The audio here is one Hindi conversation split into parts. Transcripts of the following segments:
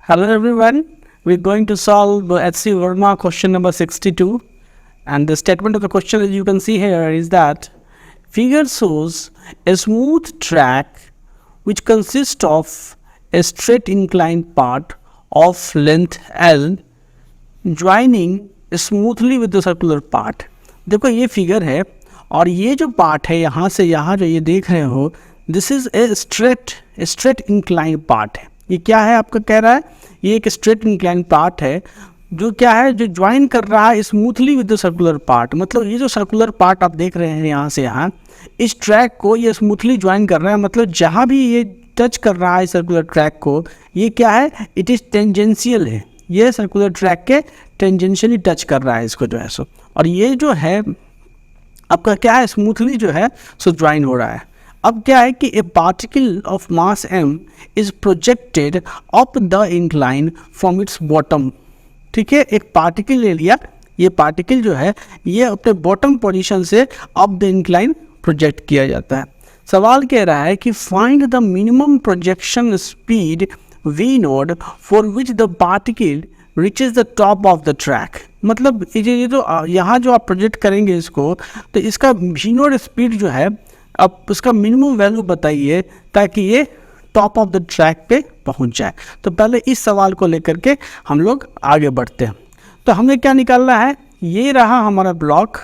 Hello everyone, we're going to solve HC Verma question number 62, and the statement of the question as you can see here is that figure shows a smooth track which consists of a straight inclined part of length L joining smoothly with the circular part. देखो ये फिगर है और ये जो पार्ट है यहाँ से यहाँ जो ये देख रहे हो, this is a straight incline part है। ये क्या है आपका कह रहा है, ये एक स्ट्रेट इंक्लाइन पार्ट है जो क्या है, जो ज्वाइन कर रहा है smoothly with the circular part. मतलब ये जो सर्कुलर पार्ट आप देख रहे हैं यहाँ से यहाँ, इस ट्रैक को ये स्मूथली ज्वाइन कर रहा है। मतलब जहाँ भी ये टच कर रहा है सर्कुलर ट्रैक को, ये क्या है, इट इज़ टेंजेंशियल है। ये सर्कुलर ट्रैक के टेंजेंशियली टच कर रहा है इसको जो है सो, और ये जो है आपका क्या है, स्मूथली जो है सो ज्वाइन हो रहा है। अब क्या है कि ए particle of mass m is projected up the incline from its bottom. ठीक है, एक पार्टिकल ले लिया, ये पार्टिकल जो है ये अपने बॉटम पोजीशन से अप द इंक्लाइन प्रोजेक्ट किया जाता है। सवाल कह रहा है कि find the minimum projection speed v node for which the particle reaches the top of the track. मतलब ये जो यहाँ जो आप प्रोजेक्ट करेंगे इसको, तो इसका v नोड स्पीड जो है, अब उसका मिनिमम वैल्यू बताइए ताकि ये टॉप ऑफ द ट्रैक पे पहुंच जाए। तो पहले इस सवाल को लेकर के हम लोग आगे बढ़ते हैं। तो हमें क्या निकालना है, ये रहा हमारा ब्लॉक।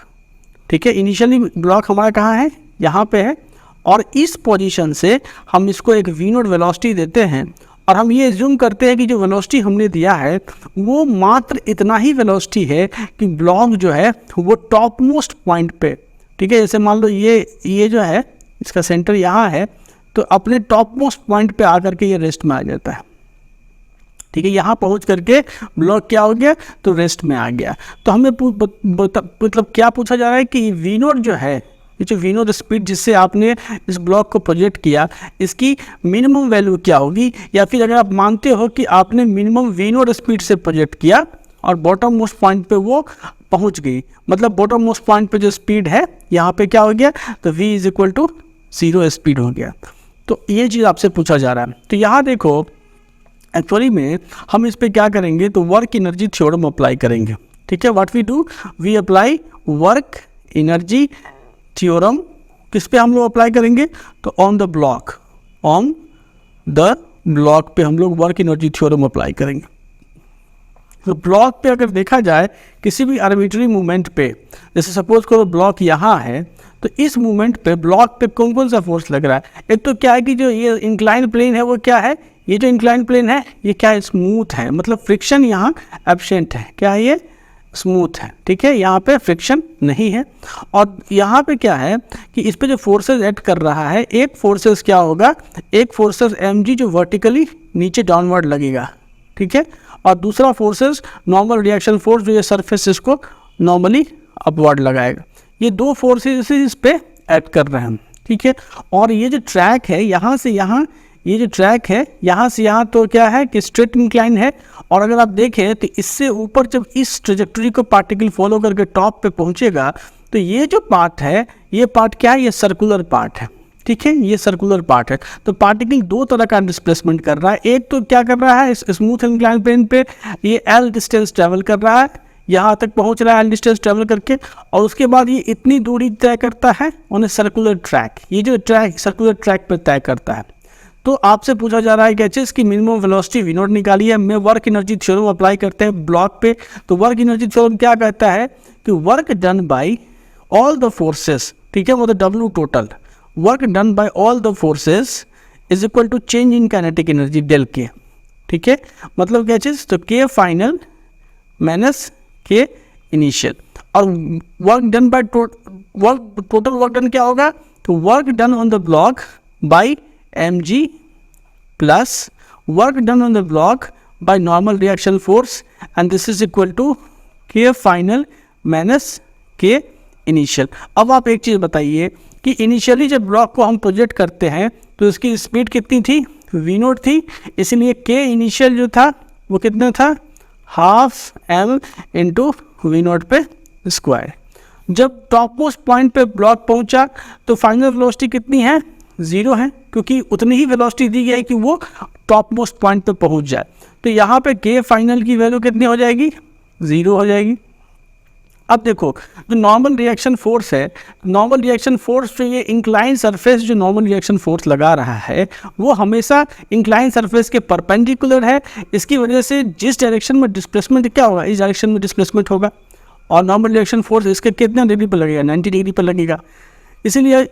ठीक है, इनिशियली ब्लॉक हमारा कहाँ है, यहाँ पे है, और इस पोजीशन से हम इसको एक वी नोट वेलोसिटी देते हैं और हम ये एज्यूम करते हैं कि जो वेलोसिटी हमने दिया है वो मात्र इतना ही वेलोसिटी है कि ब्लॉक जो है वो टॉप मोस्ट पॉइंट पे, ठीक है, जैसे मान लो ये जो है इसका सेंटर यहाँ है, तो अपने टॉप मोस्ट पॉइंट पे आकर के ये रेस्ट में आ जाता है। ठीक है, यहाँ पहुँच करके ब्लॉक क्या हो गया, तो रेस्ट में आ गया। तो हमें मतलब क्या पूछा जा रहा है कि वी नोट जो है, ये जो वी नोट स्पीड जिससे आपने इस ब्लॉक को प्रोजेक्ट किया, इसकी मिनिमम वैल्यू क्या होगी। या फिर अगर आप मानते हो कि आपने मिनिमम वी नोट स्पीड से प्रोजेक्ट किया और बॉटम मोस्ट पॉइंट पे वो पहुंच गई, मतलब बॉटम मोस्ट पॉइंट पे जो स्पीड है यहाँ पे क्या हो गया, तो v is equal to 0 speed हो गया। तो ये चीज़ आपसे पूछा जा रहा है। तो यहाँ देखो एक्चुअली में हम इस पर क्या करेंगे, तो वर्क एनर्जी थ्योरम अप्लाई करेंगे। ठीक है, what we do, we apply work energy theorem. किस पे हम लोग अप्लाई करेंगे, तो ऑन द ब्लॉक पे हम लोग वर्क एनर्जी थ्योरम अप्लाई करेंगे। तो ब्लॉक पे अगर देखा जाए किसी भी आर्बिट्री मूवमेंट पे, जैसे सपोज करो ब्लॉक यहाँ है, तो इस मूवमेंट पे ब्लॉक पे कौन कौन सा फोर्स लग रहा है। एक तो क्या है कि जो ये इंक्लाइन प्लेन है वो क्या है, ये जो इंक्लाइन प्लेन है ये क्या है, स्मूथ है, मतलब फ्रिक्शन यहाँ एब्सेंट है। क्या है, ये स्मूथ है। ठीक है, यहाँ पे फ्रिक्शन नहीं है। और यहाँ पे क्या है कि इस पे जो फोर्सेस एक्ट कर रहा है, एक फोर्सेस क्या होगा, एक फोर्सेस mg जो वर्टिकली नीचे डाउनवर्ड लगेगा। ठीक है, और दूसरा फोर्सेस नॉर्मल रिएक्शन फोर्स जो ये सरफेस को नॉर्मली अपवर्ड लगाएगा। ये दो फोर्सेस इस पे एक्ट कर रहे हैं। ठीक है, और ये जो ट्रैक है यहाँ से यहाँ, ये जो ट्रैक है यहाँ से यहाँ, तो क्या है कि स्ट्रेट इंक्लाइन है। और अगर आप देखें तो इससे ऊपर जब इस ट्रेजेक्टरी को पार्टिकल फॉलो करके टॉप पे पहुँचेगा, तो ये जो पार्ट है, ये पार्ट क्या है, ये सर्कुलर पार्ट है। ठीक है, ये सर्कुलर पार्ट है। तो पार्टिकल दो तरह का डिस्प्लेसमेंट कर रहा है। एक तो क्या कर रहा है, स्मूथ इंक्लाइन प्लेन पे ये एल डिस्टेंस ट्रेवल कर रहा है, यहाँ तक पहुँच रहा है एल डिस्टेंस ट्रेवल करके, और उसके बाद ये इतनी दूरी तय करता है ऑन ए सर्कुलर ट्रैक। ये जो ट्रैक सर्कुलर ट्रैक पे तय करता है। तो आपसे पूछा जा रहा है कि इसकी मिनिमम वेलोसिटी वी नोट निकाली है। मैं वर्क एनर्जी थ्योरम अप्लाई करते हैं ब्लॉक पे। तो वर्क एनर्जी थ्योरम क्या कहता है कि work done by all the forces, ठीक है, मतलब W total, work done by all the forces is equal to change in kinetic energy डेल के। ठीक है, मतलब क्या चीज़, तो K final minus K initial. और work done by total work done क्या होगा, तो work done on the block by mg plus work done on the block by normal reaction force, and this is equal to K final minus K initial। अब आप एक चीज़ बताइए कि इनिशियली जब ब्लॉक को हम प्रोजेक्ट करते हैं तो इसकी स्पीड कितनी थी, v नोट थी, इसलिए K इनिशियल जो था वो कितना था, half m into v naught पे स्क्वायर। जब टॉप मोस्ट पॉइंट पे ब्लॉक पहुंचा तो फाइनल वेलोसिटी कितनी है, 0 है। क्योंकि उतनी ही वेलोसिटी दी गई है कि वो टॉप मोस्ट पॉइंट पे पहुंच जाए। तो यहाँ पे के फाइनल की वैल्यू कितनी हो जाएगी, 0 हो जाएगी। अब देखो जो नॉर्मल रिएक्शन फोर्स है, नॉर्मल रिएक्शन फोर्स पे ये इंक्लाइन सरफेस जो नॉर्मल रिएक्शन फोर्स लगा रहा है वो हमेशा इंक्लाइन सरफेस के परपेंडिकुलर है। इसकी वजह से जिस डायरेक्शन में डिस्प्लेसमेंट क्या होगा, इस डायरेक्शन में डिस्प्लेसमेंट होगा, और नॉर्मल रिएक्शन फोर्स इसके कितना डिग्री पर लगेगा, 90 डिग्री पर लगेगा। इसीलिए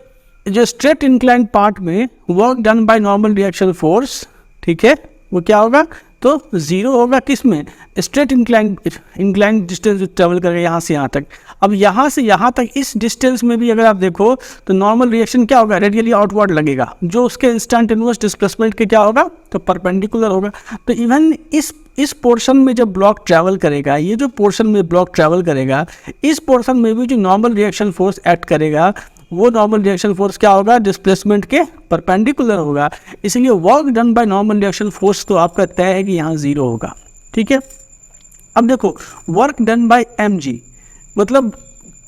जो स्ट्रेट इंक्लाइन पार्ट में work done by normal reaction force, ठीक है, वो क्या होगा, तो 0 होगा। किस में, स्ट्रेट इंक्लाइन डिस्टेंस जो ट्रेवल करेगा यहाँ से यहाँ तक। अब यहाँ से यहाँ तक इस डिस्टेंस में भी अगर आप देखो तो नॉर्मल रिएक्शन क्या होगा, रेडियली आउटवर्ड लगेगा, जो उसके इंस्टेंटेनियस डिस्प्लेसमेंट के क्या होगा, तो परपेंडिकुलर होगा। तो इवन इस पोर्शन में जब ब्लॉक ट्रैवल करेगा, ये जो पोर्शन में ब्लॉक ट्रैवल करेगा, इस पोर्शन में भी जो नॉर्मल रिएक्शन फोर्स एक्ट करेगा वो नॉर्मल रिएक्शन फोर्स क्या होगा, डिस्प्लेसमेंट के परपेंडिकुलर होगा। इसलिए work done by normal reaction force तो आपका तय है कि यहाँ 0 होगा, ठीक है। अब देखो वर्क डन बाय mg, मतलब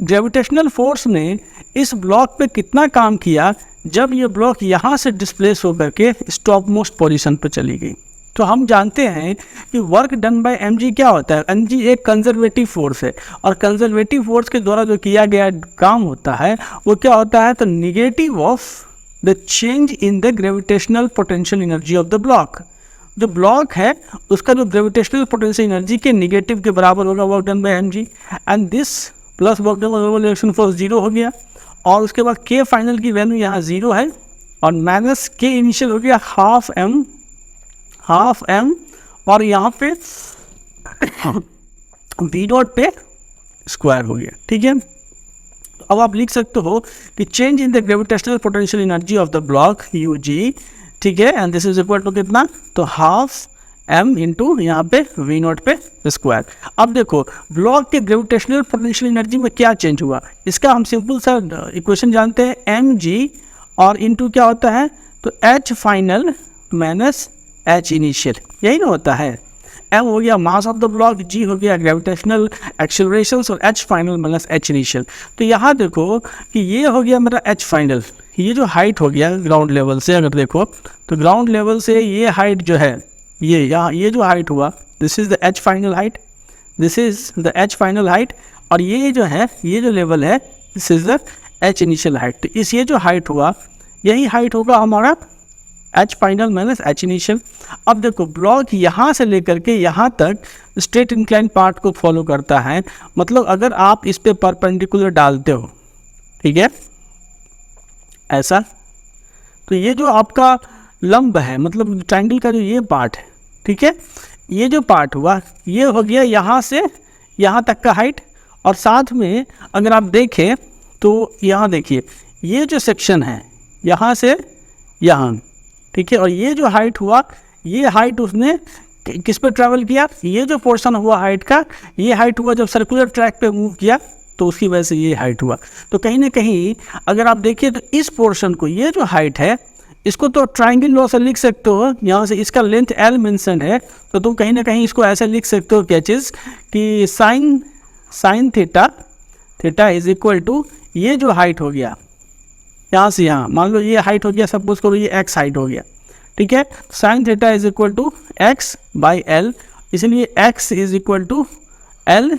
ग्रेविटेशनल फोर्स ने इस ब्लॉक पे कितना काम किया जब ये ब्लॉक यहाँ से डिस्प्लेस होकर के स्टॉप मोस्ट पोजीशन पे चली गई। तो हम जानते हैं कि वर्क डन बाय mg क्या होता है, mg एक कंजर्वेटिव फोर्स है, और कंजर्वेटिव फोर्स के द्वारा जो किया गया काम होता है वो क्या होता है, तो negative of the change in the gravitational potential energy of the block. जो ब्लॉक है उसका जो ग्रेविटेशनल पोटेंशियल एनर्जी के निगेटिव के बराबर होगा work done bye mg, and this plus work done by normal reaction force 0 हो गया। और उसके बाद के फाइनल की वैल्यू यहाँ 0 है, और माइनस के इनिशियल हो गया हाफ एम, और यहाँ पे वी डॉट पे स्क्वायर हो गया, ठीक है। तो अब आप लिख सकते हो कि change in the gravitational potential energy of the block ug, ठीक है, and this is equal to कितना, तो हाफ m इंटू यहाँ पे वी नॉट पे स्क्वायर। अब देखो ब्लॉक के ग्रेविटेशनल पोटेंशियल एनर्जी में क्या चेंज हुआ, इसका हम सिंपल सा इक्वेशन जानते हैं, mg और इंटू क्या होता है, तो h final minus h initial, यही ना होता है। m हो गया mass of the block, g हो गया ग्रेविटेशनल एक्सेलरेशंस, और h final minus h initial. तो यहाँ देखो कि ये हो गया मेरा h फाइनल, ये जो हाइट हो गया ग्राउंड लेवल से, अगर देखो तो ग्राउंड लेवल से ये हाइट जो है, ये यहाँ ये जो हाइट हुआ, this is the h final height, this is the h final height, और ये जो है, ये जो लेवल है, this is the h initial height. तो इस ये जो हाइट हुआ, यही हाइट होगा हमारा h final minus h initial. अब देखो ब्लॉक यहाँ से लेकर के यहाँ तक स्ट्रेट इंक्लाइन पार्ट को फॉलो करता है, मतलब अगर आप इस पे परपेंडिकुलर डालते हो, ठीक है, ऐसा, तो ये जो आपका लंब है, मतलब ट्रायंगल का जो ये पार्ट है, ठीक है, ये जो पार्ट हुआ ये हो गया यहाँ से यहाँ तक का हाइट। और साथ में अगर आप देखें तो यहाँ देखिए ये जो सेक्शन है यहाँ से यहाँ, ठीक है, और ये जो हाइट हुआ, ये हाइट उसने किस पे ट्रैवल किया, ये जो पोर्शन हुआ हाइट का, ये हाइट हुआ जब सर्कुलर ट्रैक पे मूव किया, तो उसकी वजह से ये हाइट हुआ। तो कहीं ना कहीं अगर आप देखिए तो इस पोर्शन को, ये जो हाइट है, इसको तो ट्रायंगल लॉ से लिख सकते हो, यहाँ से इसका लेंथ l मेंशन है, तो तुम कहीं ना कहीं इसको ऐसे लिख सकते हो क्या चीज़, कि sine theta is equal to ये जो हाइट हो गया यहाँ से यहाँ, मान लो ये हाइट हो गया, सपोज करो ये x हाइट हो गया, ठीक है, sine theta is equal to x by l, इसलिए x is equal to l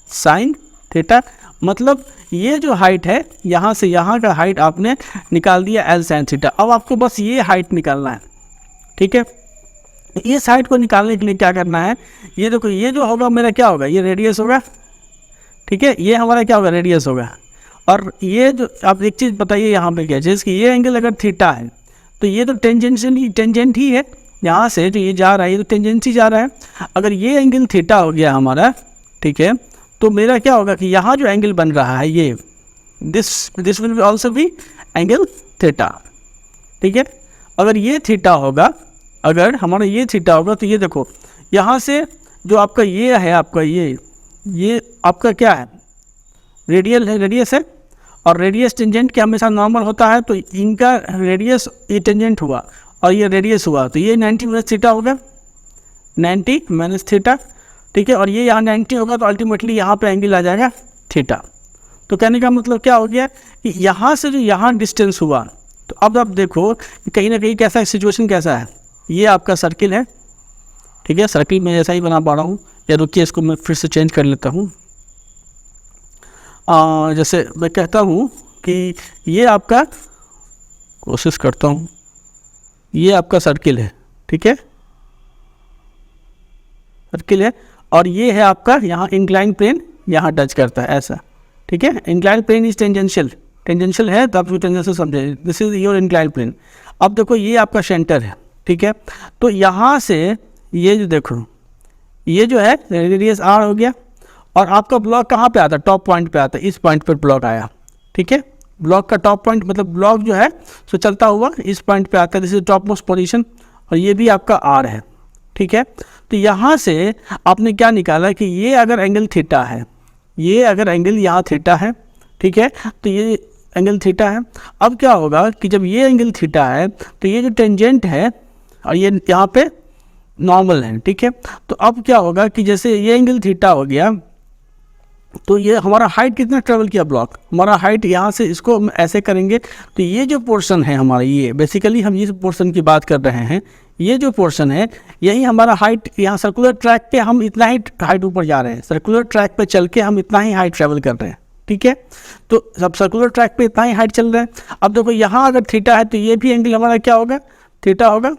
sine theta. मतलब ये जो हाइट है यहाँ से यहाँ का हाइट आपने निकाल दिया l साइन थीटा। अब आपको बस ये हाइट निकालना है, ठीक है। इस हाइट को निकालने के लिए क्या करना है, ये देखो ये जो होगा मेरा क्या होगा, ये रेडियस होगा, ठीक है, ये हमारा क्या होगा, रेडियस होगा। और ये जो आप एक चीज़ बताइए यहाँ पे क्या चीज़, कि ये एंगल अगर थीटा है तो ये तो टेंजेंट ही है, यहाँ से जो ये जा रहा है ये तो टेंजेंट ही जा रहा है। अगर ये एंगल थीटा हो गया हमारा, ठीक है, तो मेरा क्या होगा कि यहाँ जो एंगल बन रहा है ये this will also be angle theta, ठीक है। अगर ये थीटा होगा, अगर हमारा ये थीटा होगा, तो ये देखो यहाँ से जो आपका ये है, आपका ये आपका क्या है, रेडियस है, और रेडियस टेंजेंट के हमेशा नॉर्मल होता है, तो इनका रेडियस ये टेंजेंट हुआ और ये रेडियस हुआ, तो ये 90 माइनस थीटा होगा, 90 माइनस थीटा, ठीक है। और ये यहाँ 90 होगा, तो अल्टीमेटली यहाँ पे एंगल आ जाएगा थीटा। तो कहने का मतलब क्या हो गया कि यहाँ से जो यहाँ डिस्टेंस हुआ, तो अब आप देखो कहीं ना कहीं कैसा सिचुएशन कैसा है, ये आपका सर्किल है, ठीक है, सर्किल में ऐसा ही बना पा रहा हूँ, या रुकिए इसको मैं फिर से चेंज कर लेता हूँ। जैसे मैं कहता हूँ कि ये आपका, कोशिश करता हूँ, ये आपका सर्किल है, ठीक है, सर्किल है, और ये है आपका यहाँ इंक्लाइन प्लेन यहाँ टच करता है ऐसा, ठीक है। Incline plane is tangential, tangential है तो आप टेंजेंशियल समझे, this is your incline plane. अब देखो ये आपका सेंटर है, ठीक है, तो यहाँ से ये जो देखो ये जो है रेडियस आर हो गया, और आपका ब्लॉक कहाँ पे आता है, टॉप पॉइंट पे आता है, इस पॉइंट पर ब्लॉक आया, ठीक है, ब्लॉक का टॉप पॉइंट मतलब ब्लॉक जो है सो चलता हुआ इस पॉइंट पे आता है, this is top most position, और ये भी आपका आर है, ठीक है। तो यहाँ से आपने क्या निकाला कि ये अगर एंगल थीटा है, ये अगर एंगल यहाँ थीटा है, ठीक है, तो ये एंगल थीटा है। अब क्या होगा कि जब ये एंगल थीटा है तो ये जो टेंजेंट है और ये यहाँ पे नॉर्मल है, ठीक है, तो अब क्या होगा कि जैसे ये एंगल थीटा हो गया तो ये हमारा हाइट कितना ट्रेवल किया ब्लॉक, हमारा हाइट यहाँ से इसको हम ऐसे करेंगे तो ये जो पोर्शन है हमारा, ये बेसिकली हम इस पोर्शन की बात कर रहे हैं, ये जो पोर्शन है यही हमारा हाइट, यहाँ सर्कुलर ट्रैक पे हम इतना ही हाइट ऊपर जा रहे हैं, सर्कुलर ट्रैक पे चल के हम इतना ही हाइट ट्रेवल कर रहे हैं, ठीक है, तो सब सर्कुलर ट्रैक पे इतना ही हाइट चल रहा है। अब देखो यहाँ अगर थीटा है तो ये भी एंगल हमारा क्या होगा, थीटा होगा,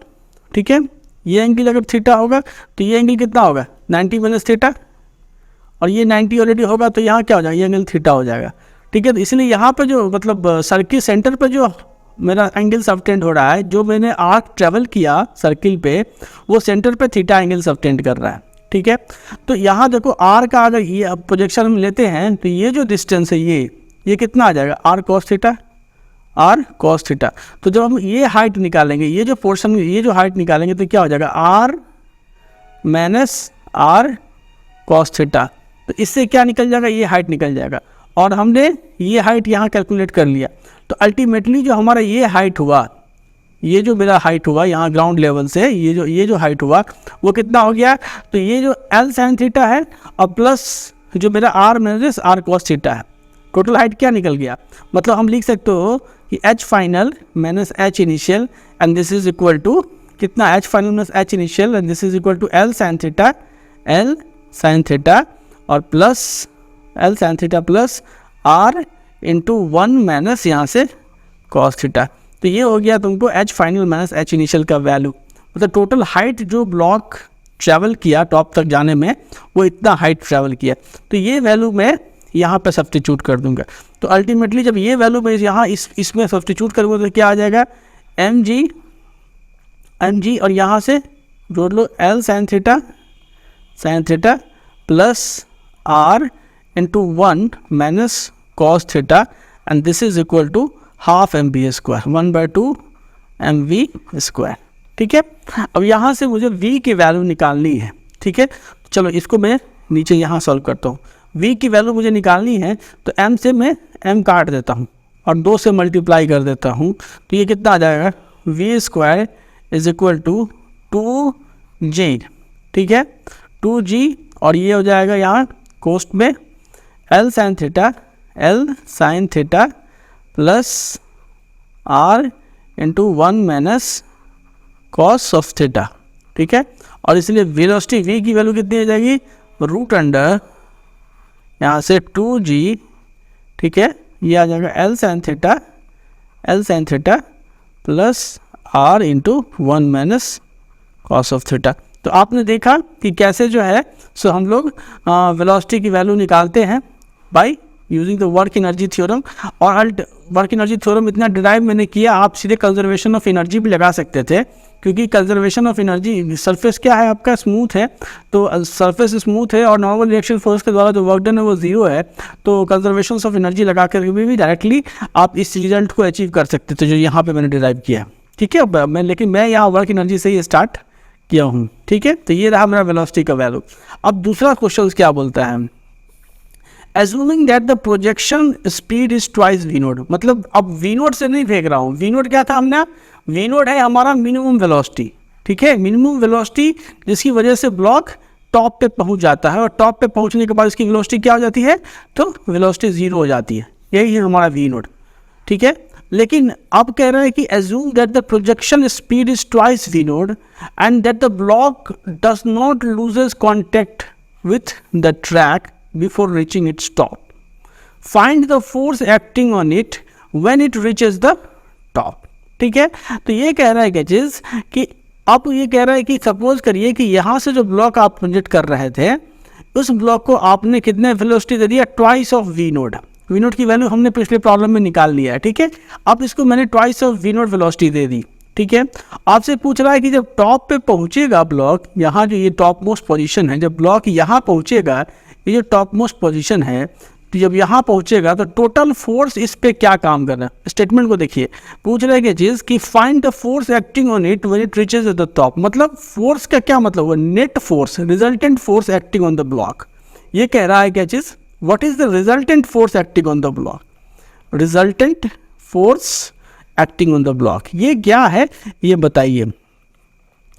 ठीक है, ये एंगल अगर थीटा होगा तो ये एंगल कितना होगा 90 माइनस थीटा, और ये 90 ऑलरेडी होगा तो यहाँ क्या हो जाएगा, ये एंगल थीटा हो जाएगा, ठीक है। तो इसलिए यहाँ पे जो मतलब सर्किल सेंटर पे जो मेरा एंगल सबटेंड हो रहा है, जो मैंने आर्क ट्रेवल किया सर्किल पे, वो सेंटर पे थीटा एंगल सबटेंड कर रहा है, ठीक है। तो यहाँ देखो आर का अगर ये प्रोजेक्शन हम लेते हैं तो ये जो डिस्टेंस है ये कितना आ जाएगा, R cos theta, R cos theta. तो जब हम ये हाइट निकालेंगे, ये जो पोर्शन, ये जो हाइट निकालेंगे तो क्या हो जाएगा, R minus R cos theta. तो इससे क्या निकल जाएगा, ये हाइट निकल जाएगा, और हमने ये हाइट यहाँ कैलकुलेट कर लिया। तो अल्टीमेटली जो हमारा ये हाइट हुआ, ये जो मेरा हाइट हुआ यहाँ ग्राउंड लेवल से, ये जो हाइट हुआ वो कितना हो गया, तो ये जो एल साइन थीटा है और प्लस जो मेरा R minus R cos theta है, टोटल हाइट क्या निकल गया। मतलब हम लिख सकते हो कि H final minus H initial and this is equal to कितना, H final minus H initial and this is equal to L sine theta और plus L sine theta plus R into 1 minus यहाँ से कॉस थीटा। तो ये हो गया तुमको H final minus H initial का वैल्यू, मतलब टोटल हाइट जो ब्लॉक ट्रैवल किया टॉप तक जाने में वो इतना हाइट ट्रैवल किया। तो ये वैल्यू मैं यहाँ पे सब्स्टिट्यूट कर दूंगा। तो अल्टीमेटली जब ये वैल्यू मैं यहाँ इसमें सब्स्टिट्यूट करूँगा तो क्या आ जाएगा, एम जी और यहाँ से जोड़ लो L sine theta plus R into 1 minus cos theta and this is equal to half M B square, 1/2 M V square, ठीक है। अब यहाँ से मुझे v की वैल्यू निकालनी है, ठीक है। चलो इसको मैं नीचे यहाँ सॉल्व करता हूँ। v की वैल्यू मुझे निकालनी है तो m से मैं m काट देता हूँ और 2 से मल्टीप्लाई कर देता हूँ, तो ये कितना आ जाएगा, v square is equal to 2g, ठीक है, 2g, और ये हो जाएगा यहाँ कोस्ट में L sine theta plus R into 1 minus cos of theta, ठीक है। और इसलिए वेलोसिटी v की वैल्यू कितनी हो जाएगी, रूट अंडर यहाँ से 2g, ठीक है, ये आ जाएगा L sine theta plus R into 1 minus cos of theta. तो आपने देखा कि कैसे जो है सो हम लोग वेलोसिटी की वैल्यू निकालते हैं by using the work energy theorem. और वर्क एनर्जी थ्योरम इतना डिराइव मैंने किया, आप सीधे कंजर्वेशन ऑफ एनर्जी भी लगा सकते थे, क्योंकि कंजर्वेशन ऑफ एनर्जी, सरफेस क्या है आपका, स्मूथ है, तो सरफेस स्मूथ है और नॉर्मल रिएक्शन फोर्स के द्वारा जो वर्क डन है वो 0 है, तो कंजर्वेशन ऑफ एनर्जी लगा कर भी डायरेक्टली आप इस रिजल्ट को अचीव कर सकते थे जो यहाँ पे मैंने डिराइव किया, ठीक है। लेकिन मैं यहाँ वर्क एनर्जी से ही स्टार्ट किया हूँ, ठीक है। तो ये रहा मेरा वेलोसिटी का वैल्यू। अब दूसरा क्वेश्चन क्या बोलता है, assuming that the projection speed is twice v naught, मतलब अब वी नोट से नहीं फेंक रहा हूँ, वी नोट क्या था हमने, वी नोट है हमारा मिनिमम वेलोसिटी, ठीक है, मिनिमम वेलोसिटी जिसकी वजह से ब्लॉक टॉप पे पहुँच जाता है, और टॉप पे पहुँचने के बाद इसकी वेलोसिटी क्या हो जाती है, तो वेलोसिटी 0 हो जाती है, यही है हमारा वी नोट, ठीक है। लेकिन अब कह रहा है कि assume that the projection speed is twice v node and that the block does not loses contact with the track before reaching its top. Find the force acting on it when it reaches the top. ठीक है, तो ये कह रहा है क्या चीज़ कि अब ये कह रहा है कि सपोज करिए कि यहाँ से जो ब्लॉक आप प्रोजेक्ट कर रहे थे उस ब्लॉक को आपने कितने वेलोसिटी दे दिया, twice of v naught. V naught की वैल्यू हमने पिछले प्रॉब्लम में निकाल लिया है. ठीक है, अब इसको मैंने twice of V note velocity दे दी. ठीक है, आपसे पूछ रहा है कि जब टॉप पे पहुंचेगा ब्लॉक, यहाँ जो ये टॉप मोस्ट पोजीशन है, जब ब्लॉक यहाँ पहुंचेगा, ये जो टॉप मोस्ट पोजीशन है, तो जब यहाँ पहुंचेगा तो टोटल फोर्स इस पे क्या काम कर रहा है. स्टेटमेंट को देखिए, पूछ रहा है कि चीज़ कि find the force acting on it when it reaches the top. मतलब फोर्स का क्या मतलब हुआ, net force, resultant force acting on the block. ये कह रहा है क्या चीज़, what is the resultant force acting on the block? Resultant force acting on the block ये क्या है, ये बताइए.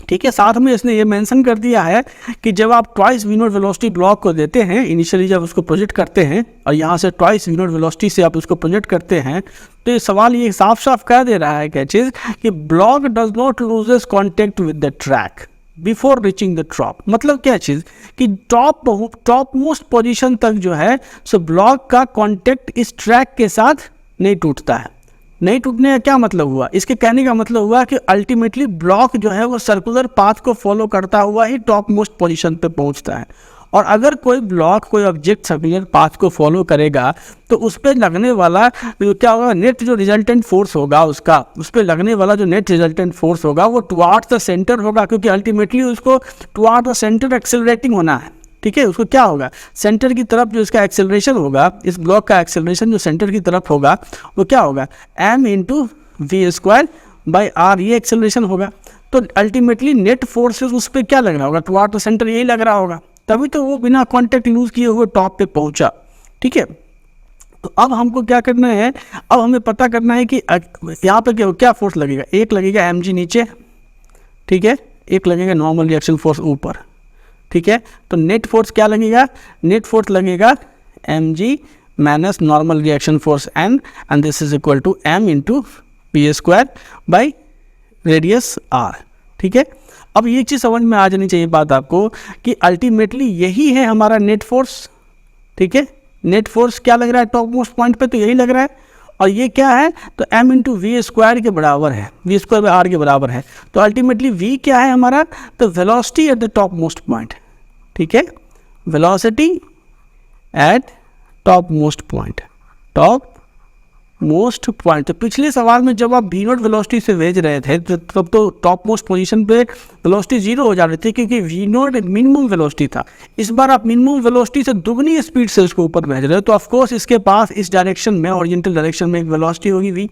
ठीक है, साथ में इसने ये मेंशन कर दिया है कि जब आप twice v note velocity block को देते हैं, इनिशियली जब उसको प्रोजेक्ट करते हैं और यहाँ से ट्वाइस वी नोट वेलोसिटी से आप उसको प्रोजेक्ट करते हैं, तो ये सवाल ये साफ साफ कह दे रहा है क्या चीज़ कि block does not loses contact with the track before reaching the top. मतलब क्या चीज़ कि टॉप मोस्ट पोजीशन तक जो है सो ब्लॉक का कांटेक्ट इस ट्रैक के साथ नहीं टूटता है. नहीं टूटने का क्या मतलब हुआ, इसके कहने का मतलब हुआ कि अल्टीमेटली ब्लॉक जो है वो सर्कुलर पाथ को फॉलो करता हुआ ही टॉप मोस्ट पोजीशन पे पहुंचता है. और अगर कोई ब्लॉक, कोई ऑब्जेक्ट सर्कुलर पाथ को फॉलो करेगा तो उस पर लगने वाला क्या होगा, नेट जो रिजल्टेंट फोर्स होगा उसका, उस पर लगने वाला जो नेट रिजल्टेंट फोर्स होगा वो टुवार्ड्स द सेंटर होगा, क्योंकि अल्टीमेटली उसको टुवार्ड्स द सेंटर एक्सेलरेटिंग होना है. ठीक है, उसको क्या होगा, सेंटर की तरफ जो इसका एक्सेलरेशन होगा, इस ब्लॉक का एक्सेलरेशन जो सेंटर की तरफ होगा वो क्या होगा, m into v square by r, ये एक्सेलरेशन होगा. तो अल्टीमेटली नेट फोर्सेस उस पर क्या लग रहा होगा, टुवार्ड्स द सेंटर यही लग रहा होगा, तभी तो वो बिना कांटेक्ट लूज किए हुए टॉप पे पहुंचा. ठीक है, तो अब हमको क्या करना है, अब हमें पता करना है कि यहाँ पे क्या फोर्स लगेगा. एक लगेगा mg नीचे, ठीक है, एक लगेगा नॉर्मल रिएक्शन फोर्स ऊपर. ठीक है, तो नेट फोर्स क्या लगेगा, नेट फोर्स लगेगा mg minus normal reaction force n, and this is equal to m into p square by radius r. ठीक है, अब ये चीज़ समझ में आ जानी चाहिए बात आपको कि अल्टीमेटली यही है हमारा नेट फोर्स. ठीक है, नेट फोर्स क्या लग रहा है टॉप मोस्ट पॉइंट पे, तो यही लग रहा है. और ये क्या है, तो m इंटू वी स्क्वायर के बराबर है, वी स्क्वायर बाई आर के बराबर है. तो अल्टीमेटली v क्या है हमारा, तो velocity at the top most point. ठीक है, velocity at top most point, top most point. तो पिछले सवाल में जब आप वी नोट वेलोसिटी से भेज रहे थे तब तो टॉप मोस्ट पोजीशन पे वेलोसिटी जीरो हो जा रही थी, क्योंकि वी नोट मिनिमम वेलोसिटी था. इस बार आप मिनिमम वेलोसिटी से दुगनी स्पीड से उसको ऊपर भेज रहे हो, तो ऑफकोर्स इसके पास इस डायरेक्शन में, ओरिएंटल डायरेक्शन में एक वेलोसिटी होगी वी.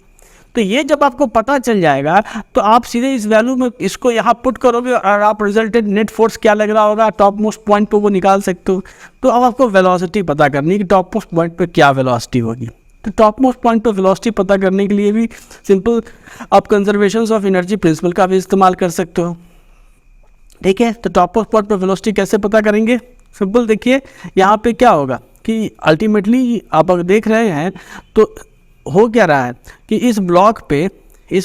तो ये जब आपको पता चल जाएगा तो आप सीधे इस वैल्यू में इसको यहाँ पुट करोगे और आप रिजल्टेंट नेट फोर्स क्या लग रहा होगा टॉप मोस्ट पॉइंट पे वो निकाल सकते हो. तो अब आपको वेलोसिटी पता करनी है कि टॉप मोस्ट पॉइंट पे क्या वेलोसिटी होगी. तो टॉप मोस्ट पॉइंट पे वेलोसिटी पता करने के लिए भी सिंपल आप कंजर्वेशन ऑफ एनर्जी प्रिंसिपल का भी इस्तेमाल कर सकते हो. ठीक है, तो टॉप मोस्ट पॉइंट पे वेलोसिटी कैसे पता करेंगे, सिंपल देखिए, यहाँ पे क्या होगा कि अल्टीमेटली आप अगर देख रहे हैं तो हो क्या रहा है कि इस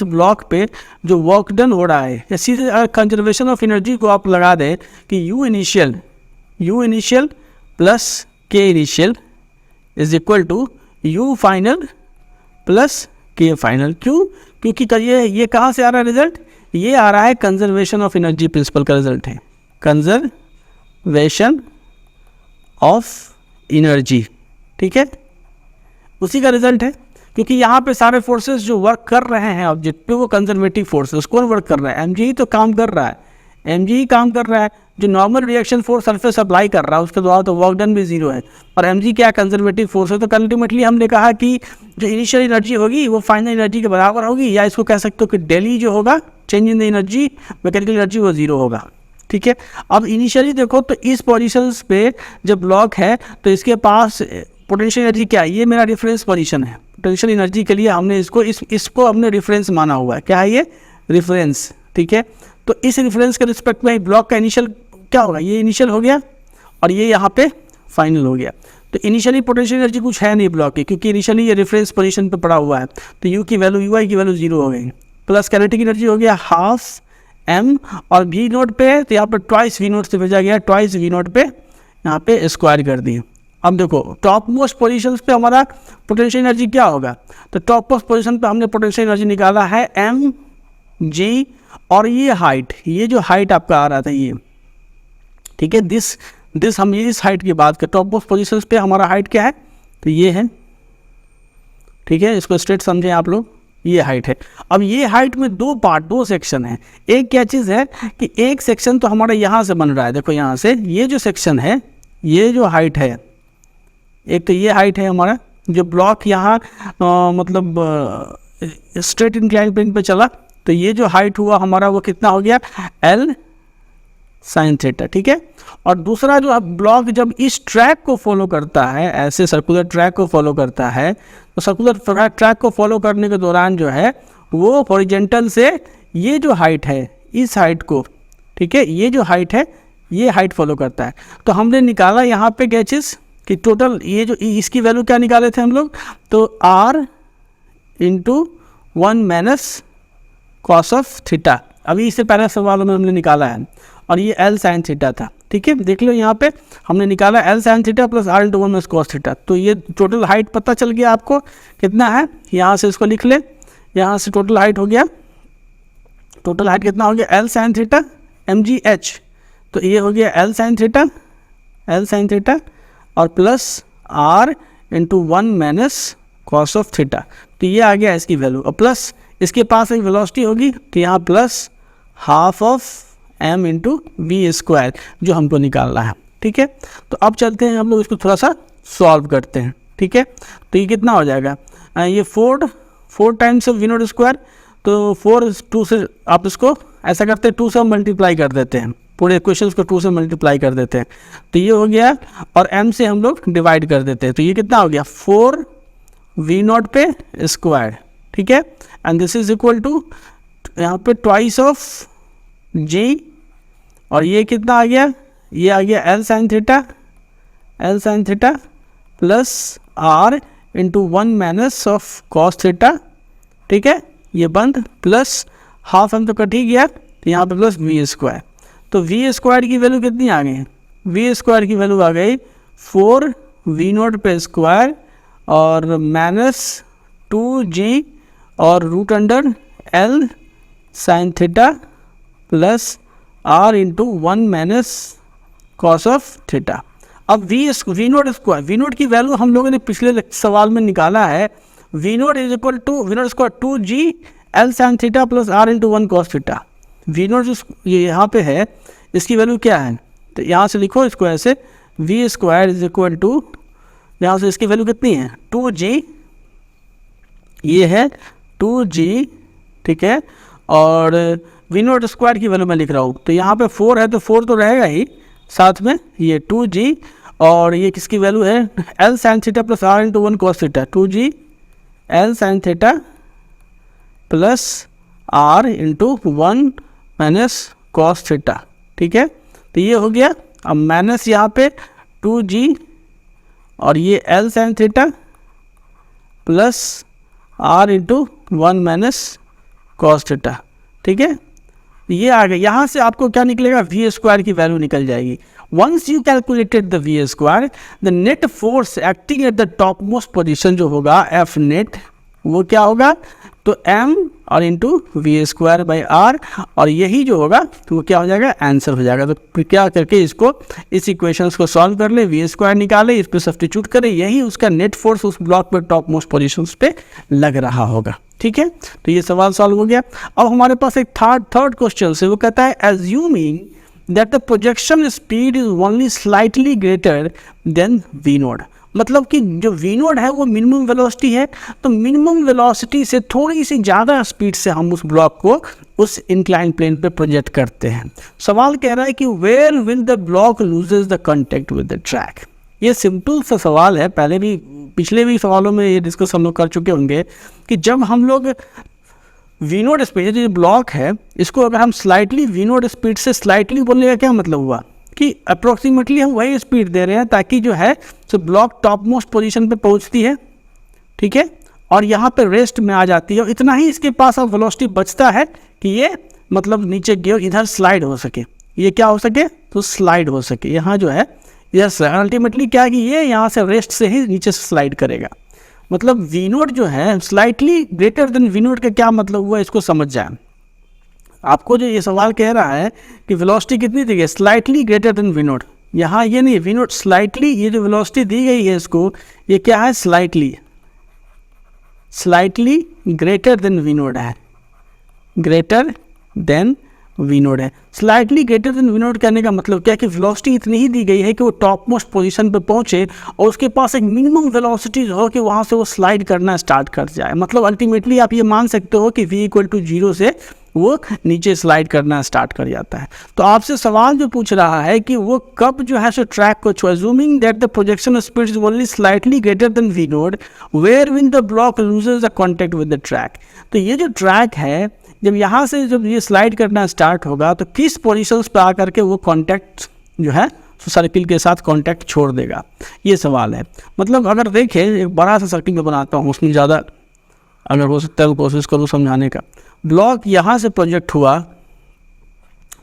ब्लॉक पे जो वर्क डन हो रहा है, या सीधे कंजर्वेशन ऑफ एनर्जी को आप लगा दें कि u initial plus k initial is equal to u final plus k final. क्यों, क्योंकि ये कहाँ से आ रहा है रिजल्ट, ये आ रहा है कंजर्वेशन ऑफ एनर्जी प्रिंसिपल का रिजल्ट है, कंजर्वेशन ऑफ एनर्जी. ठीक है, उसी का रिजल्ट है, क्योंकि यहाँ पे सारे फोर्सेस जो वर्क कर रहे हैं ऑब्जेक्ट पे वो कंजर्वेटिव फोर्सेस, कौन वर्क कर रहा है, mg ही तो काम कर रहा है, mg ही काम कर रहा है. जो normal reaction force surface apply कर रहा है उसके द्वारा तो वर्क डन भी जीरो है, और mg क्या कंजर्वेटिव फोर्स है. तो अल्टीमेटली हमने कहा कि जो इनिशियल एनर्जी होगी वो फाइनल एनर्जी के बराबर होगी, या इसको कह सकते हो कि डेली जो होगा change in the energy, mechanical energy, वो जीरो होगा. ठीक है, अब इनिशियली देखो तो इस पोजीशंस पे जब ब्लॉक है तो इसके पास पोटेंशियल एनर्जी क्या है, ये मेरा रेफरेंस पोजीशन है. पोटेंशियल एनर्जी के लिए हमने इसको हमने रेफरेंस माना हुआ है. क्या है ये, रेफरेंस. ठीक है, तो इस रेफरेंस के रिस्पेक्ट में ब्लॉक का इनिशियल क्या होगा, ये इनिशियल हो गया और ये यहाँ पे फाइनल हो गया. तो इनिशियली पोटेंशियल एनर्जी कुछ है नहीं ब्लॉक की, क्योंकि इनिशियली ये रेफरेंस पोजीशन पे पड़ा हुआ है, तो यू की वैल्यू, यू आई की वैल्यू 0 हो गई, प्लस काइनेटिक एनर्जी हो गया हाफ एम, और वी नोट पे तो यहाँ पर ट्वाइस वी नोट से भेजा गया, ट्वाइस वी नोट पे यहाँ पे स्क्वायर कर दिए। अब देखो टॉप मोस्ट पोजिशन पे हमारा पोटेंशियल एनर्जी क्या होगा, तो टॉप मोस्ट पोजिशन पे हमने पोटेंशियल एनर्जी निकाला है एम जी, और ये हाइट, ये जो हाइट आपका आ रहा था ये, ठीक है, दिस हम ये इस हाइट की बात करें, टॉप मोस्ट पोजिशन पे हमारा हाइट क्या है, तो ये है, ठीक है, इसको स्ट्रेट समझें आप लोग, ये हाइट है। अब ये हाइट में दो पार्ट, दो सेक्शन है। एक क्या चीज़ है कि एक सेक्शन तो हमारा यहाँ से बन रहा है, देखो यहाँ से ये जो सेक्शन है, ये जो हाइट है, एक तो ये हाइट है हमारा, जो ब्लॉक यहाँ मतलब स्ट्रेट इंक्लाइन प्लेन पे चला, तो ये जो हाइट हुआ हमारा वो कितना हो गया, एल साइन थीटा, ठीक है। और दूसरा जो ब्लॉक जब इस ट्रैक को फॉलो करता है, ऐसे सर्कुलर ट्रैक को फॉलो करता है, तो सर्कुलर ट्रैक को फॉलो करने के दौरान जो है वो हॉरिजॉन्टल से ये जो हाइट है, इस हाइट को, ठीक है, ये जो हाइट है, ये हाइट फॉलो करता है। तो हमने निकाला यहाँ पे क्या चीज़ कि टोटल ये जो इसकी वैल्यू क्या निकाले थे हम लोग, तो r into 1 minus cos of theta, अभी इससे पहले सवालों में हमने निकाला है, और ये एल साइन थीटा था, ठीक है। देख लो यहाँ पे हमने निकाला L sine theta plus r into 1 minus cos theta, तो ये टोटल हाइट पता चल गया आपको कितना है, यहाँ से इसको लिख ले, यहाँ से टोटल हाइट हो गया, टोटल हाइट कितना हो गया, l sine theta m g h, तो ये हो गया एल साइन थीटा और plus r into 1 minus cos of theta, तो ये आ गया इसकी वैल्यू, और प्लस इसके पास एक वेलोसिटी होगी, तो यहाँ plus half of m into v square जो हमको निकालना है, ठीक है। तो अब चलते हैं हम लोग इसको थोड़ा सा सॉल्व करते हैं, ठीक है। तो ये कितना हो जाएगा, ये 4 times of v naught square, तो 4 2 से आप इसको ऐसा करते हैं, 2 से हम मल्टीप्लाई कर देते हैं, पूरे क्वेश्चन को 2 से मल्टीप्लाई कर देते हैं, तो ये हो गया, और m से हम लोग डिवाइड कर देते हैं, तो ये कितना हो गया 4 वी नॉट पे स्क्वायर, ठीक है, and this is equal to यहाँ पे ट्वाइस ऑफ जी, और ये कितना आ गया, ये आ गया l sine theta plus r into 1 minus of cos theta, ठीक है, ये बंद, प्लस हाफ हम तो कट ही गया, तो यहाँ पे प्लस वी स्क्वायर, तो वी स्क्वायर की वैल्यू कितनी आ गई, वी स्क्वायर की वैल्यू आ गई 4 वी नॉट पे स्क्वायर और माइनस 2g और root under l sine theta plus r into 1 minus cos of theta. अब वी नोट की वैल्यू हम लोगों ने पिछले सवाल में निकाला है, v naught is equal to v naught square 2g l sine theta plus r into 1 cos theta. V naught ये यहाँ पे है, इसकी वैल्यू क्या है, तो यहाँ से लिखो इसको ऐसे, v square is equal to, यहाँ से इसकी वैल्यू कितनी है 2g, ये है 2g, ठीक है, और वी नोट स्क्वायर की वैल्यू मैं लिख रहा हूँ, तो यहाँ पे 4 है, तो 4 तो रहेगा ही साथ में, ये 2g, और ये किसकी वैल्यू है L sine theta plus r into 1 cos theta, 2g l sine theta plus r into 1 minus cos theta, ठीक है, तो ये हो गया। अब माइनस यहाँ पे 2g और ये L sine theta plus r into 1 minus cos theta, ठीक है, ये आ गया। यहाँ से आपको क्या निकलेगा, वी स्क्वायर की वैल्यू निकल जाएगी। Once you calculated the v square, the net force acting at the top most position जो होगा एफ नेट, वो क्या होगा, तो m और into v square by r, और यही जो होगा तो वो क्या हो जाएगा, आंसर हो जाएगा। तो क्या करके इसको, इस इक्वेशंस को सॉल्व कर ले, वी स्क्वायर निकाले, इस पर सब्स्टिट्यूट करें, यही उसका नेट फोर्स उस ब्लॉक पर टॉप मोस्ट पोजिशंस पे लग रहा होगा, ठीक है। तो ये सवाल सॉल्व हो गया। अब हमारे पास एक थर्ड क्वेश्चन है, वो कहता है assuming that the projection speed is only slightly greater than v naught, मतलब कि जो वी नोट है वो मिनिमम वेलोसिटी है, तो मिनिमम वेलोसिटी से थोड़ी सी ज़्यादा स्पीड से हम उस ब्लॉक को उस इंक्लाइन प्लेन पे प्रोजेक्ट करते हैं। सवाल कह रहा है कि where will the block loses the contact with the track. ये सिंपल सा सवाल है, पहले भी पिछले भी सवालों में ये डिस्कस हम लोग कर चुके होंगे कि जब हम लोग वी नोट स्पीड जो ब्लॉक है, इसको अगर हम स्लाइटली वी नोट स्पीड से स्लाइटली बोलने का क्या मतलब हुआ कि अप्रोक्सीमेटली हम वही स्पीड दे रहे हैं ताकि जो है so block top most position पर पहुँचती है, ठीक है, और यहाँ पे रेस्ट में आ जाती है, और इतना ही इसके पास अब वेलोसिटी बचता है कि ये मतलब नीचे की ओर इधर स्लाइड हो सके, ये क्या हो सके तो स्लाइड हो सके, यहाँ जो है यस अल्टीमेटली क्या है कि ये यहाँ से रेस्ट से ही नीचे स्लाइड करेगा। मतलब वी नोट जो है slightly greater than v naught का क्या मतलब हुआ इसको समझ जाए। आपको जो ये सवाल कह रहा है कि वेलोसिटी कितनी दी गई, slightly greater than v naught, यहाँ ये नहीं वी नोट स्लाइटली, ये जो वेलोसिटी दी गई है इसको ये क्या है slightly greater than v naught है, ग्रेटर देन वी नोट है। Slightly greater than v naught करने का मतलब क्या है कि वेलोसिटी इतनी ही दी गई है कि वो टॉप मोस्ट पोजीशन पे पहुंचे और उसके पास एक मिनिमम वेलोसिटी हो कि वहाँ से वो स्लाइड करना स्टार्ट कर जाए। मतलब अल्टीमेटली आप ये मान सकते हो कि v = 0 से वो नीचे स्लाइड करना स्टार्ट कर जाता है। तो आपसे सवाल जो पूछ रहा है कि वो कब जो है सो ट्रैक को छू, assuming that the projection speed is only slightly greater than v naught where will the block loses the contact with the track. तो ये जो ट्रैक है जब यहाँ से जब ये स्लाइड करना स्टार्ट होगा तो किस पोजीशंस पे आकर के वो कॉन्टैक्ट जो है सर्किल के साथ कॉन्टैक्ट छोड़ देगा, ये सवाल है। मतलब अगर देखें एक बड़ा सा सर्किल में बनाता हूँ, उसमें ज़्यादा अगर हो सकता है तो कोशिश करूँ समझाने का। ब्लॉक यहाँ से प्रोजेक्ट हुआ,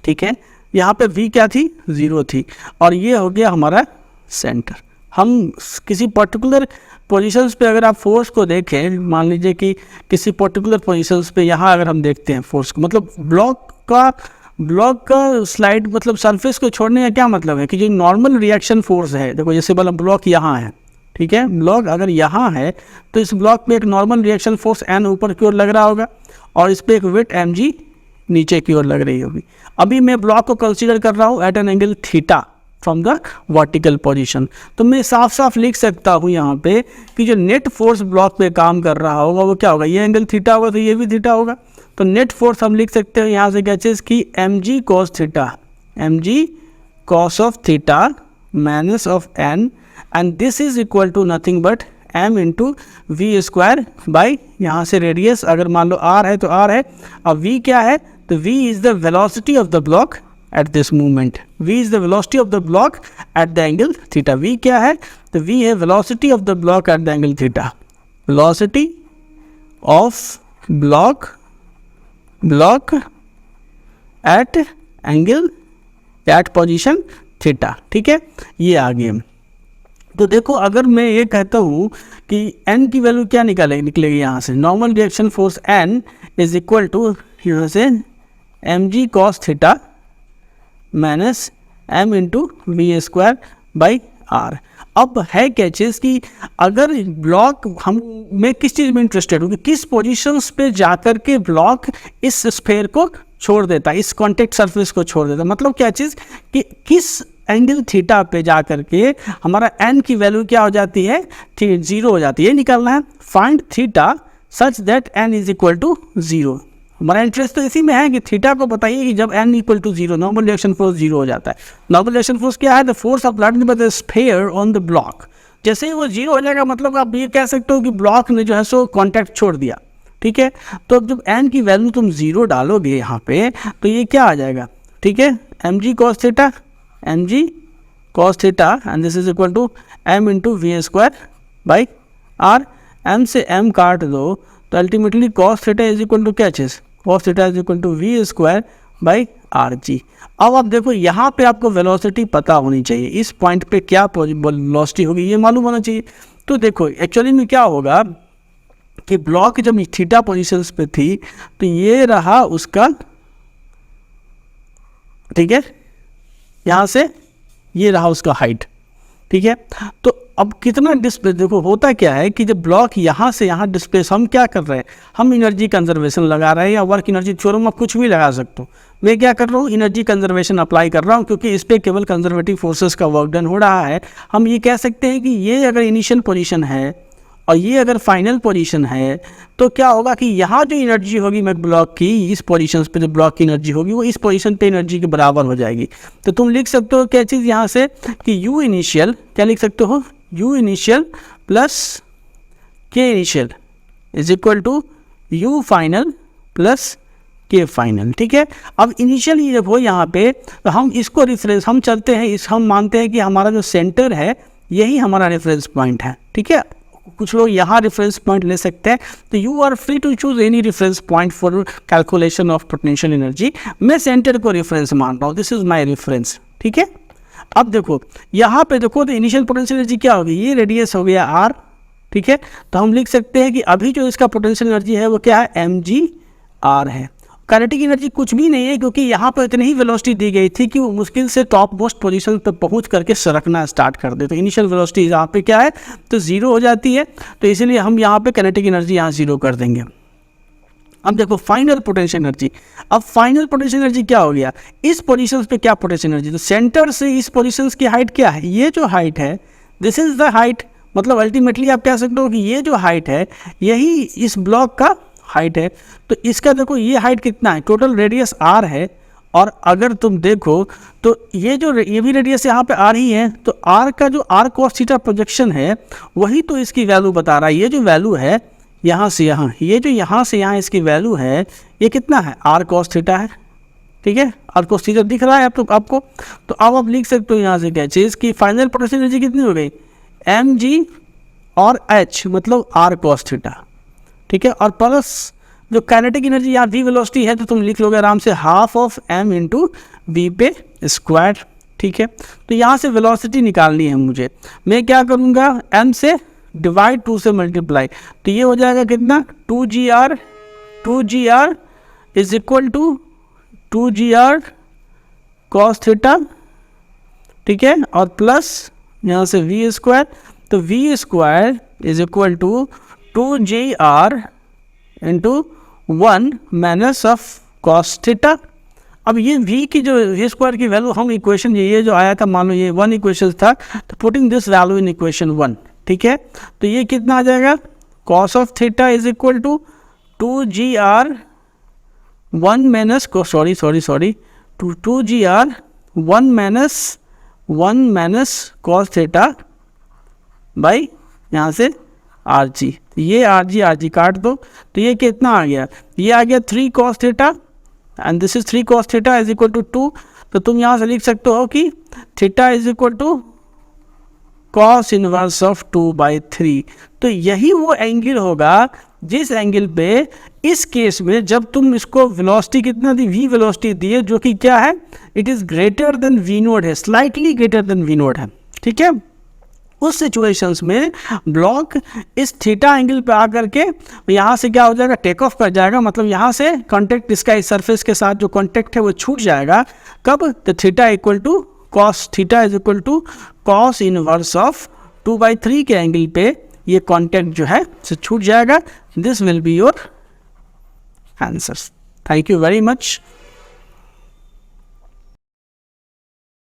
ठीक है, यहाँ पे v क्या थी 0 थी, और ये हो गया हमारा सेंटर। हम किसी पर्टिकुलर पोजीशंस पे अगर आप फोर्स को देखें, मान लीजिए कि किसी पर्टिकुलर पोजीशंस पे यहाँ अगर हम देखते हैं फोर्स को, मतलब ब्लॉक का स्लाइड मतलब सरफेस को छोड़ने का क्या मतलब है कि जो नॉर्मल रिएक्शन फोर्स है, देखो जैसे वाला ब्लॉक यहाँ है, ठीक है, ब्लॉक अगर यहाँ है तो इस ब्लॉक पे एक नॉर्मल रिएक्शन फोर्स n ऊपर की ओर लग रहा होगा और इस पर एक वेट mg नीचे की ओर लग रही होगी। अभी मैं ब्लॉक को कंसीडर कर रहा हूँ at an angle theta from the vertical position, तो मैं साफ साफ लिख सकता हूँ यहाँ पे कि जो नेट फोर्स ब्लॉक पे काम कर रहा होगा वो क्या होगा, ये एंगल थीटा होगा तो ये भी थीटा होगा। तो नेट फोर्स हम लिख सकते हैं यहाँ से क्या चीज़ कि mg cos of theta minus of n, and this is equal to nothing but m into v square by यहाँ से रेडियस अगर मान लो r है तो r है, अब v क्या है तो v is the velocity of the block at this movement, v is the velocity of the block at the angle theta. v क्या है तो v है velocity of the block at the angle theta, velocity of block at angle at position theta, ठीक है, ये आ गया। तो देखो अगर मैं ये कहता हूँ कि n की वैल्यू क्या निकलेगी यहाँ से, normal reaction force n is equal to यहाँ से mg cos theta minus m into v square by r। अब है क्या चीज़ कि अगर ब्लॉक मैं किस चीज़ में इंटरेस्टेड हूँ कि किस पोजीशंस पे जाकर के ब्लॉक इस स्फेयर को छोड़ देता है, इस कॉन्टेक्ट सरफेस को छोड़ देता है। मतलब क्या चीज़ कि किस एंगल थीटा पे जा करके हमारा n की वैल्यू क्या हो जाती है 0 हो जाती है, निकालना है। Find theta such that n is equal to 0। हमारा इंटरेस्ट तो इसी में है कि थीटा को बताइए कि जब n equal to 0 normal reaction force 0 हो जाता है। नॉर्मल रिएक्शन फोर्स क्या है, the force applied by the sphere on the block. जैसे ही वो 0 हो जाएगा मतलब आप ये कह सकते हो कि ब्लॉक ने जो है सो कॉन्टैक्ट छोड़ दिया, ठीक है। तो अब जब n की वैल्यू तुम 0 डालोगे यहाँ पे तो ये क्या आ जाएगा, ठीक है, mg cos theta and this is equal to m into v square by r। m से m काट दो तो ultimately cos theta is equal to क्या चीज़, cos theta is equal to v square by r g. अब आप देखो यहाँ पे आपको वेलोसिटी पता होनी चाहिए, इस पॉइंट पे क्या वेलोसिटी होगी ये मालूम होना चाहिए। तो देखो एक्चुअली में क्या होगा कि ब्लॉक जब थीटा पोजीशंस पे थी तो ये रहा उसका, ठीक है, यहाँ से ये रहा उसका हाइट, ठीक है। तो अब कितना डिस्प्लेस, देखो होता क्या है कि जब ब्लॉक यहाँ से यहाँ डिस्प्लेस, हम क्या कर रहे हैं, हम एनर्जी कंजर्वेशन लगा रहे हैं या वर्क एनर्जी थ्योरम आप कुछ भी लगा सकते हो। मैं क्या कर रहा हूँ, एनर्जी कंजर्वेशन अप्लाई कर रहा हूँ क्योंकि इस पर केवल कंजर्वेटिव फोर्सेस का वर्क डन हो रहा है। हम ये कह सकते हैं कि ये अगर इनिशियल पोजीशन है और ये अगर फाइनल पोजीशन है तो क्या होगा कि यहाँ जो एनर्जी होगी मैं ब्लॉक की इस पोजीशन पे जो ब्लॉक की एनर्जी होगी वो इस पोजीशन पे एनर्जी के बराबर हो जाएगी। तो तुम लिख सकते हो क्या चीज़ यहाँ से कि यू इनिशियल, क्या लिख सकते हो, u initial plus k initial is equal to u final plus k final. ठीक है, अब इनिशियली देखो यहाँ पे तो हम इसको रेफरेंस हम चलते हैं हम मानते हैं कि हमारा जो सेंटर है यही हमारा रेफरेंस पॉइंट है। ठीक है, कुछ लोग यहाँ रेफरेंस पॉइंट ले सकते हैं, तो you are free to choose any reference point for calculation of potential energy. मैं सेंटर को रेफरेंस मान रहा हूँ, दिस इज माई रेफरेंस। ठीक है, अब देखो यहाँ पे देखो तो इनिशियल पोटेंशियल एनर्जी क्या होगी, ये रेडियस हो गया आर। ठीक है, तो हम लिख सकते हैं कि अभी जो इसका पोटेंशियल एनर्जी है वो क्या है, mg/r है। काइनेटिक एनर्जी कुछ भी नहीं है, क्योंकि यहाँ पर इतनी ही वेलोसिटी दी गई थी कि वो मुश्किल से टॉप मोस्ट पोजीशन पर पहुँच करके सरकना स्टार्ट कर दे। तो इनिशियल वेलोसिटी यहाँ पे क्या है, तो जीरो हो जाती है, तो इसीलिए हम यहाँ पे काइनेटिक एनर्जी यहाँ जीरो कर देंगे। अब देखो फाइनल पोटेंशियल एनर्जी। अब फाइनल पोटेंशियल एनर्जी क्या हो गया, इस पोजीशन पे क्या पोटेंशियल एनर्जी, तो सेंटर से इस पोजीशन की हाइट क्या है, ये जो हाइट है दिस इज द हाइट। मतलब अल्टीमेटली आप कह सकते हो कि ये जो हाइट है यही इस ब्लॉक का हाइट है। तो इसका देखो ये हाइट कितना है, टोटल रेडियस r है, और अगर तुम देखो तो ये भी रेडियस यहाँ पे r ही है, तो r का जो r cos थीटा प्रोजेक्शन है वही तो इसकी वैल्यू बता रहा है। ये जो वैल्यू है यहाँ से यहाँ, ये जो यहाँ से यहाँ इसकी वैल्यू है ये कितना है, r cos थीटा है। ठीक है, r cos थीटा दिख रहा है आपको। तो अब आप लिख सकते हो यहाँ से क्या चीज़ की फाइनल पोटेंशियल एनर्जी कितनी हो गई, mg और h मतलब r cos थीटा। ठीक है, और प्लस जो काइनेटिक एनर्जी या v वेलोसिटी है तो तुम लिख लोगे आराम से half of m into v पे स्क्वायर। ठीक है, तो यहाँ से वेलोसिटी निकालनी है मुझे, मैं क्या करूँगा, m से डिवाइड 2 से मल्टीप्लाई, तो ये हो जाएगा कितना, 2gr is equal to 2gr cos theta. ठीक है, और प्लस यहाँ से v स्क्वायर, तो v square is equal to 2gr into 1 minus of cos theta. अब ये v की जो v स्क्वायर की वैल्यू हम इक्वेशन ये जो आया था, मान लो ये 1 इक्वेशन था, तो putting this value in equation 1। ठीक है, तो ये कितना आ जाएगा, cos of theta is equal to 2gr 1 minus 2gr 1 minus cos theta by यहाँ से rg। ये rg काट दो, तो ये कितना आ गया, ये आ गया 3 cos theta and this is 3 cos theta is equal to 2। तो तुम यहाँ से लिख सकते हो कि theta is equal to cos inverse of 2/3। तो यही वो एंगल होगा जिस एंगल पे इस केस में जब तुम इसको वेलोसिटी कितना दी, v वेलोसिटी दी है, जो कि क्या है, it is greater than v nought है, slightly greater than v nought है। ठीक है, उस सिचुएशंस में ब्लॉक इस थीटा एंगल पे आकर के यहाँ से क्या हो जाएगा, टेक ऑफ कर जाएगा, मतलब यहाँ से कांटेक्ट इसका इस सरफेस के साथ जो कांटेक्ट है वो छूट जाएगा। कब, तो theta equal to cos theta is equal to cos inverse of 2/3 के एंगल पे ये कांटेक्ट जो है से छूट जाएगा। This will be your answer. Thank you very much.